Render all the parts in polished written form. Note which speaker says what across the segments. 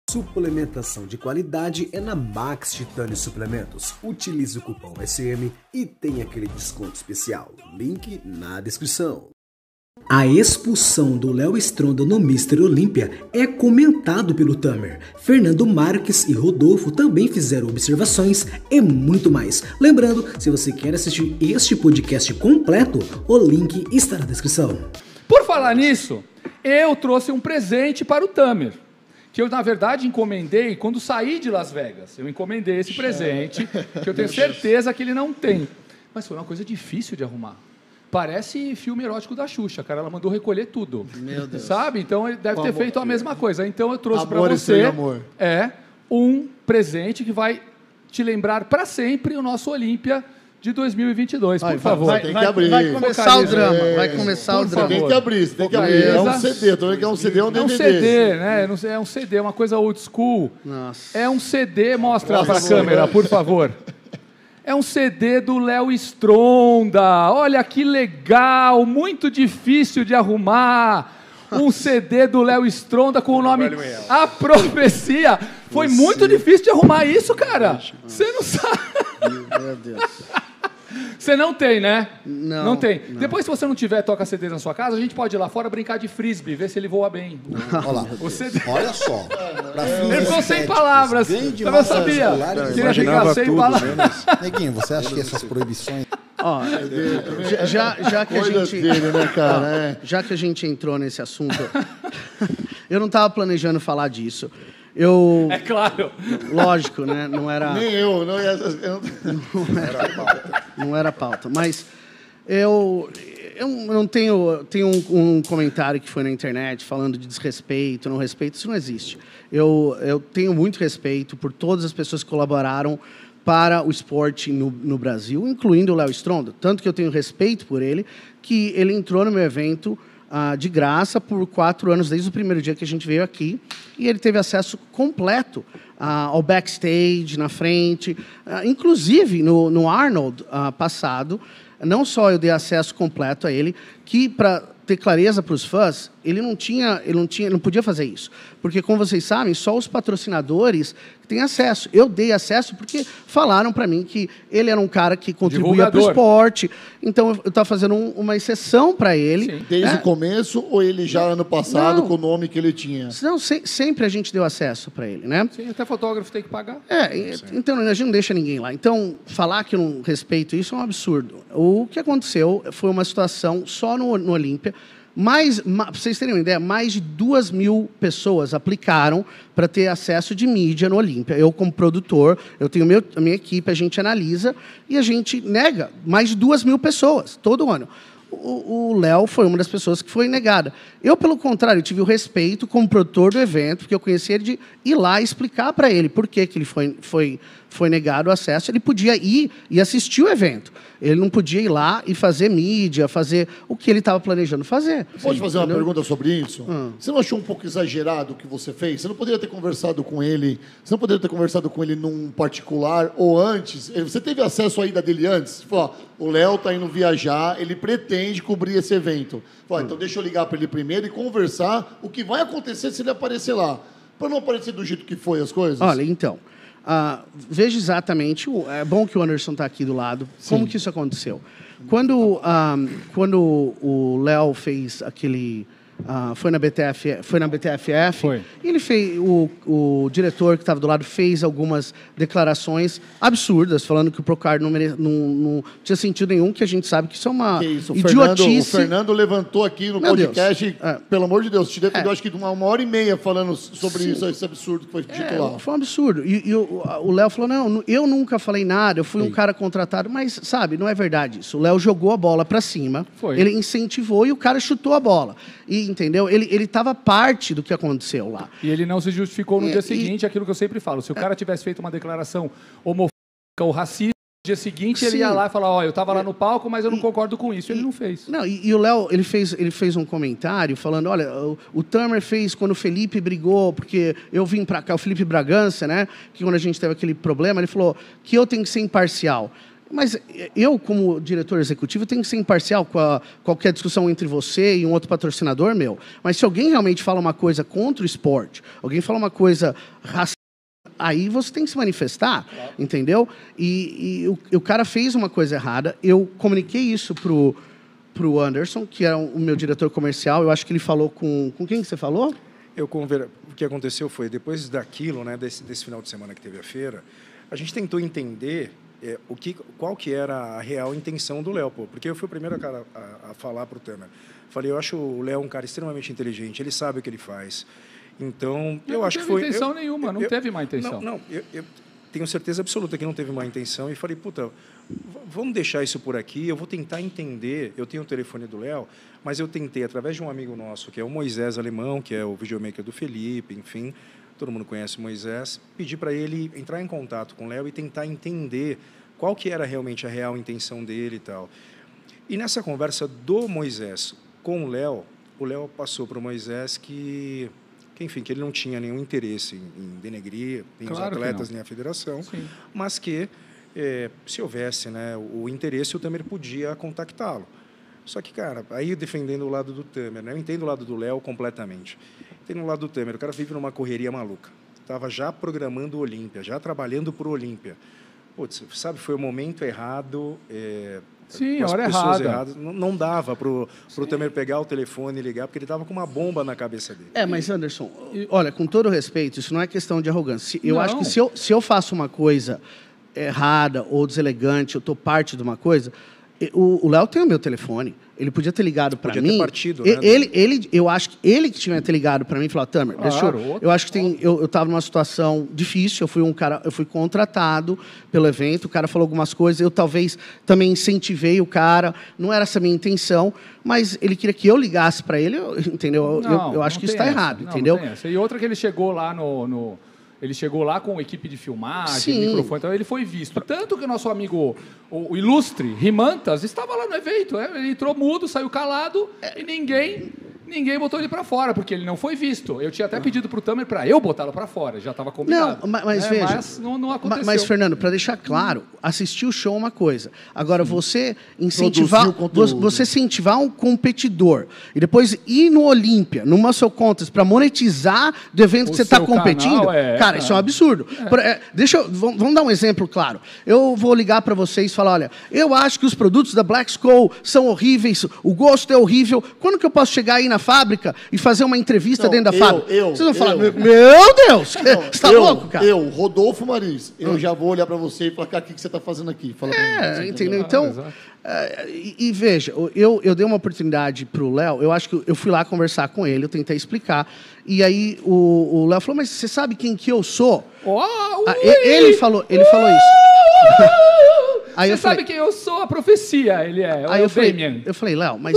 Speaker 1: Suplementação de qualidade é na Max Titânio Suplementos. Utilize o cupom SM e tem aquele desconto especial. Link na descrição. A expulsão do Léo Stronda no Mr. Olímpia é comentado pelo Tamer. Fernando Marques e Rodolfo também fizeram observações e muito mais. Lembrando, se você quer assistir este podcast completo, o link está na descrição.
Speaker 2: Por falar nisso, eu trouxe um presente para o Tamer, que eu, na verdade, encomendei quando saí de Las Vegas. Eu encomendei esse presente, que eu tenho certeza que ele não tem. Mas foi uma coisa difícil de arrumar. Parece filme erótico da Xuxa, cara. Ela mandou recolher tudo. Meu Deus. Sabe? Então, ele deve ter feito a mesma coisa. Então, eu trouxe para você um presente que vai te lembrar para sempre o nosso Olímpia de 2022, por favor.
Speaker 3: Tem que abrir.
Speaker 4: Vai começar o drama. Vai começar o drama.
Speaker 3: Tem que abrir, tem que abrir. É um CD, tô vendo que é um CD, um DVD.
Speaker 2: É um CD, né? É um CD, uma coisa old school.
Speaker 4: Nossa.
Speaker 2: É um CD, mostra para a câmera, por favor. É um CD do Léo Stronda. Olha que legal, muito difícil de arrumar. Um CD do Léo Stronda com o nome A Profecia. Foi muito difícil de arrumar isso, cara. Você não sabe.
Speaker 4: Meu Deus.
Speaker 2: Você não tem, né?
Speaker 4: Não
Speaker 2: tem.
Speaker 4: Não.
Speaker 2: Depois, se você não tiver toca-CDs na sua casa, a gente pode ir lá fora brincar de frisbee, ver se ele voa bem.
Speaker 3: Olha lá.
Speaker 1: Olha só.
Speaker 2: Ele ficou sem palavras. Eu não sabia. Queria ficar sem palavras.
Speaker 1: Neguinho, você acha que essas proibições...
Speaker 4: Ó, já que a gente...
Speaker 3: Dele, né, cara?
Speaker 4: Já que a gente entrou nesse assunto, eu não estava planejando falar disso.
Speaker 2: É claro.
Speaker 4: Lógico, né? Não era...
Speaker 3: Nem eu.
Speaker 4: Não era pauta. Mas eu não tenho um comentário que foi na internet falando de desrespeito, não respeito. Isso não existe. Eu tenho muito respeito por todas as pessoas que colaboraram para o esporte no Brasil, incluindo o Léo Stronda. Tanto que eu tenho respeito por ele, que ele entrou no meu evento de graça por 4 anos, desde o primeiro dia que a gente veio aqui, e ele teve acesso completo ao backstage, na frente. Inclusive, no Arnold passado, não só eu dei acesso completo a ele, que, para ter clareza para os fãs, ele não podia fazer isso. Porque, como vocês sabem, só os patrocinadores têm acesso. Eu dei acesso porque falaram para mim que ele era um cara que contribuía para o esporte. Então, eu estava fazendo uma exceção para ele.
Speaker 3: Sim. Desde o começo, ou ele já ano passado, com o nome que ele tinha?
Speaker 4: Não, sempre a gente deu acesso para ele, né?
Speaker 2: Sim, até fotógrafo tem que pagar.
Speaker 4: Então a gente não deixa ninguém lá. Então, falar que eu não respeito isso é um absurdo. O que aconteceu foi uma situação só no Olímpia. Para vocês terem uma ideia, mais de 2.000 pessoas aplicaram para ter acesso de mídia no Olímpia. Eu, como produtor, eu tenho a minha equipe, a gente analisa e a gente nega mais de 2.000 pessoas todo ano. O Léo foi uma das pessoas que foi negada. Eu, pelo contrário, tive o respeito como produtor do evento, porque eu conheci ele, de ir lá e explicar para ele por que ele foi negado o acesso. Ele podia ir e assistir o evento. Ele não podia ir lá e fazer mídia, fazer o que ele estava planejando fazer.
Speaker 3: Pode fazer uma pergunta sobre isso? Você não achou um pouco exagerado o que você fez? Você não poderia ter conversado com ele? Você não poderia ter conversado com ele num particular ou antes? Você teve acesso à ida dele antes? Você falou, o Léo está indo viajar, ele pretende cobrir esse evento. Falou, então deixa eu ligar para ele primeiro e conversar o que vai acontecer se ele aparecer lá. Para não aparecer do jeito que foi as coisas?
Speaker 4: Olha, então... veja exatamente, é bom que o Anderson está aqui do lado, como que isso aconteceu. Quando o Léo fez aquele... foi na BTFF. Ele fez, o diretor que estava do lado fez algumas declarações absurdas, falando que o Procard não tinha sentido nenhum, que a gente sabe que isso é uma idiotice.
Speaker 3: O Fernando levantou aqui no podcast, pelo amor de Deus, te deu acho que uma hora e meia falando sobre isso, esse absurdo que foi dito lá.
Speaker 4: Foi um absurdo. E o Léo falou, não, eu nunca falei nada, eu fui um cara contratado, mas, sabe, não é verdade isso. O Léo jogou a bola para cima, ele incentivou e o cara chutou a bola. Entendeu? Ele estava parte do que aconteceu lá.
Speaker 2: E ele não se justificou no dia seguinte, aquilo que eu sempre falo. Se o cara tivesse feito uma declaração homofóbica ou racista, no dia seguinte ele ia lá e falar, eu estava lá no palco, mas eu não concordo com isso. Ele não fez.
Speaker 4: Não, e o Léo, ele fez um comentário falando, olha, o Tamer fez quando o Felipe brigou, porque eu vim para cá, o Felipe Bragança, né, que quando a gente teve aquele problema, ele falou que eu tenho que ser imparcial. Mas eu, como diretor executivo, tenho que ser imparcial com qualquer discussão entre você e um outro patrocinador meu. Mas se alguém realmente fala uma coisa contra o esporte, alguém fala uma coisa racista, aí você tem que se manifestar, entendeu? E o cara fez uma coisa errada. Eu comuniquei isso pro Anderson, que é o meu diretor comercial. Eu acho que ele falou com quem que você falou?
Speaker 5: O que aconteceu foi, depois daquilo, né, desse final de semana que teve a feira, a gente tentou entender qual que era a real intenção do Léo, porque eu fui o primeiro cara a falar para o Temer. Falei, eu acho o Léo um cara extremamente inteligente, ele sabe o que ele faz. Então, eu acho que foi...
Speaker 2: Não teve intenção nenhuma, não teve má intenção.
Speaker 5: Não, eu tenho certeza absoluta que não teve má intenção e falei, puta, vamos deixar isso por aqui, eu vou tentar entender, eu tenho o telefone do Léo, mas eu tentei, através de um amigo nosso, que é o Moisés Alemão, que é o videomaker do Felipe, enfim, todo mundo conhece o Moisés, pedir para ele entrar em contato com o Léo e tentar entender qual que era realmente a real intenção dele e tal. E nessa conversa do Moisés com o Léo passou para o Moisés que ele não tinha nenhum interesse em denegrir nem os atletas, nem a federação, sim, mas que, se houvesse, né, o interesse, o Temer podia contactá-lo. Só que, cara, aí defendendo o lado do Temer, né, eu entendo o lado do Léo completamente. Entendo o lado do Temer, o cara vive numa correria maluca. Estava já programando o Olímpia, já trabalhando para o Olímpia. Putz, sabe, foi o momento errado...
Speaker 2: Sim, a hora errada.
Speaker 5: Não dava para o Temer pegar o telefone e ligar, porque ele estava com uma bomba na cabeça dele.
Speaker 4: Mas, Anderson, olha, com todo respeito, isso não é questão de arrogância. Eu acho que se eu faço uma coisa errada ou deselegante, eu estou parte de uma coisa... O Léo tem o meu telefone. Ele podia ter ligado para mim.
Speaker 5: Podia ter partido, né?
Speaker 4: Eu acho que ele que tinha ter ligado para mim e falou, Temer, eu acho que eu estava numa situação difícil, eu fui contratado pelo evento, o cara falou algumas coisas, eu talvez também incentivei o cara, não era essa a minha intenção, mas ele queria que eu ligasse para ele, entendeu? Eu acho que isso está errado, entendeu?
Speaker 2: E outra que ele chegou lá Ele chegou lá com equipe de filmagem, microfone, então ele foi visto. Tanto que o nosso amigo, o ilustre Rimantas, estava lá no evento. Ele entrou mudo, saiu calado e ninguém botou ele para fora, porque ele não foi visto. Eu tinha até pedido para o Temer para eu botá-lo para fora, já estava combinado.
Speaker 4: Não, mas veja...
Speaker 2: Mas não aconteceu.
Speaker 4: Mas, Fernando, para deixar claro, assistir o show é uma coisa. Agora, você incentivar um competidor e depois ir no Olímpia, no Muscle Contest, para monetizar do evento que você está competindo, cara, isso é um absurdo. Vamos dar um exemplo claro. Eu vou ligar para vocês e falar, olha, eu acho que os produtos da Black Skull são horríveis, o gosto é horrível. Quando que eu posso chegar aí na fábrica e fazer uma entrevista dentro da fábrica? Vocês vão falar, meu Deus, você está louco, cara?
Speaker 3: Rodolfo Mariz, eu já vou olhar para você e falar, cara, o que você está fazendo aqui? Fala pra mim,
Speaker 4: entendeu? Então, veja, eu dei uma oportunidade para o Léo, eu acho que eu fui lá conversar com ele, eu tentei explicar, e aí o Léo falou, mas você sabe quem que eu sou? Ele falou isso.
Speaker 2: Aí você sabe quem eu sou? A profecia, ele é.
Speaker 4: Aí eu falei, Léo, mas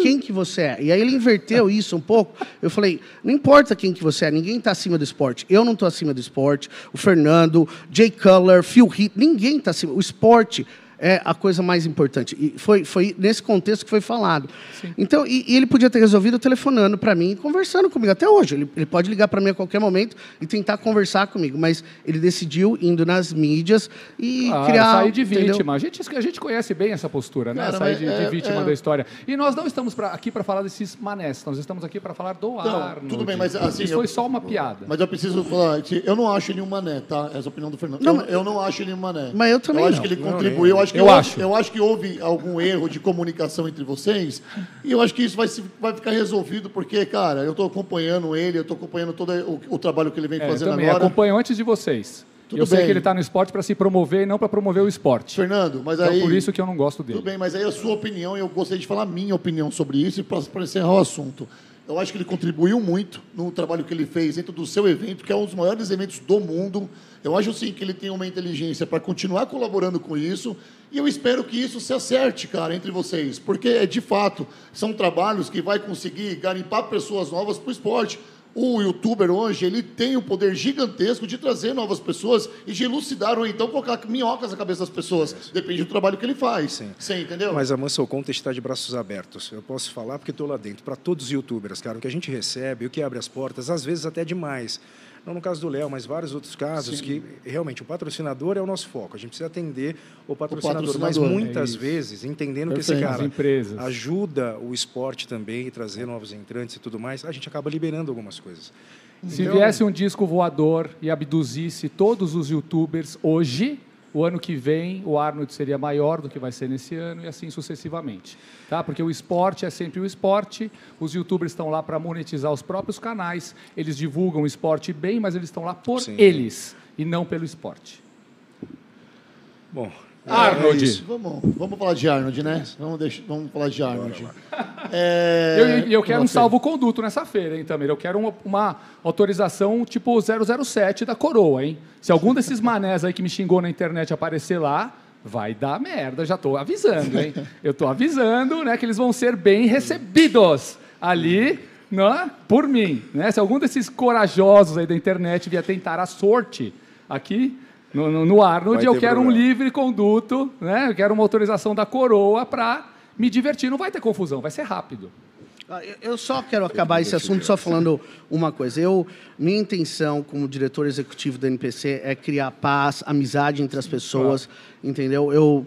Speaker 4: quem que você é? E aí ele inverteu isso um pouco. Eu falei, não importa quem que você é, ninguém está acima do esporte. Eu não estou acima do esporte. O Fernando, Jay Cutler, Phil Heath, ninguém está acima. O esporte é a coisa mais importante. E foi nesse contexto que foi falado. Sim. Então, e ele podia ter resolvido telefonando para mim e conversando comigo. Até hoje. Ele pode ligar para mim a qualquer momento e tentar conversar comigo. Mas ele decidiu indo nas mídias e criar...
Speaker 2: sair de vítima. A gente conhece bem essa postura, né? Sair de vítima da história. E nós não estamos aqui para falar desses manés. Nós estamos aqui para falar do Arnold.
Speaker 3: Tudo bem, mas assim...
Speaker 2: Isso foi só uma piada.
Speaker 3: Mas eu preciso falar que eu não acho ele um mané, tá? Essa é a opinião do Fernando. Eu não acho ele um mané.
Speaker 4: Mas eu também
Speaker 3: Eu acho que ele contribuiu. Eu acho que houve algum erro de comunicação entre vocês e eu acho que isso vai ficar resolvido porque, cara, eu estou acompanhando ele, eu estou acompanhando todo o trabalho que ele vem fazendo
Speaker 2: também
Speaker 3: agora.
Speaker 2: Acompanho antes de vocês. Eu sei que ele está no esporte para se promover e não para promover o esporte.
Speaker 3: Fernando, mas
Speaker 2: então,
Speaker 3: aí...
Speaker 2: por isso que eu não gosto dele.
Speaker 3: Tudo bem, mas aí a sua opinião, eu gostaria de falar a minha opinião sobre isso e para encerrar o assunto. Eu acho que ele contribuiu muito no trabalho que ele fez dentro do seu evento, que é um dos maiores eventos do mundo. Eu acho, sim, que ele tem uma inteligência para continuar colaborando com isso. E eu espero que isso se acerte, cara, entre vocês. Porque, de fato, são trabalhos que vai conseguir garimpar pessoas novas para o esporte. O youtuber hoje, ele tem um poder gigantesco de trazer novas pessoas e de elucidar ou então colocar minhocas na cabeça das pessoas. Depende do trabalho que ele faz. Sim. Você entendeu?
Speaker 5: Mas a Muscle Contest está de braços abertos. Eu posso falar porque estou lá dentro. Para todos os youtubers, cara, o que a gente recebe, o que abre as portas, às vezes até demais. não no caso do Léo, mas vários outros casos que realmente o patrocinador é o nosso foco. A gente precisa atender o patrocinador, mas muitas vezes, entendendo que esse cara ajuda o esporte também, trazer novos entrantes e tudo mais, a gente acaba liberando algumas coisas.
Speaker 2: Se viesse um disco voador e abduzisse todos os youtubers hoje, o ano que vem o Arnold seria maior do que vai ser nesse ano e assim sucessivamente. Tá? Porque o esporte é sempre o esporte, os youtubers estão lá para monetizar os próprios canais, eles divulgam o esporte bem, mas eles estão lá por eles e não pelo esporte.
Speaker 5: Bom,
Speaker 2: Arnold.
Speaker 3: Vamos falar de Arnold, né? Vamos falar de Arnold.
Speaker 2: Eu quero um salvo-conduto nessa feira, hein, Tamir? Eu quero uma autorização tipo 007 da coroa, hein? Se algum desses manés aí que me xingou na internet aparecer lá, vai dar merda. Já estou avisando, hein? Eu estou avisando, né, que eles vão ser bem recebidos ali, né, por mim. Né? Se algum desses corajosos aí da internet vier tentar a sorte aqui no Arnold, eu quero um livre conduto, né? Eu quero uma autorização da coroa para me divertir. Não vai ter confusão, vai ser rápido.
Speaker 4: Eu só quero acabar esse assunto só falando uma coisa. Minha intenção como diretor executivo da NPC é criar paz, amizade entre as pessoas, entendeu? Eu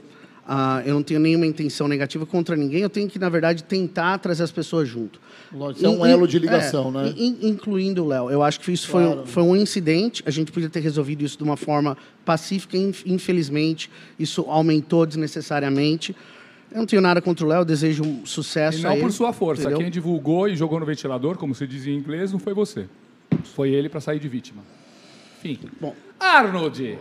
Speaker 4: não tenho nenhuma intenção negativa contra ninguém. Eu tenho que, na verdade, tentar trazer as pessoas junto.
Speaker 3: Isso é um elo de ligação, né?
Speaker 4: Incluindo o Léo. Eu acho que isso foi um incidente. A gente podia ter resolvido isso de uma forma pacífica. Infelizmente, isso aumentou desnecessariamente. Eu não tenho nada contra o Léo, desejo sucesso.
Speaker 2: E não por sua força. Entendeu? Quem divulgou e jogou no ventilador, como se dizia em inglês, não foi você. Foi ele para sair de vítima. Enfim.
Speaker 4: Bom.
Speaker 2: Arnold!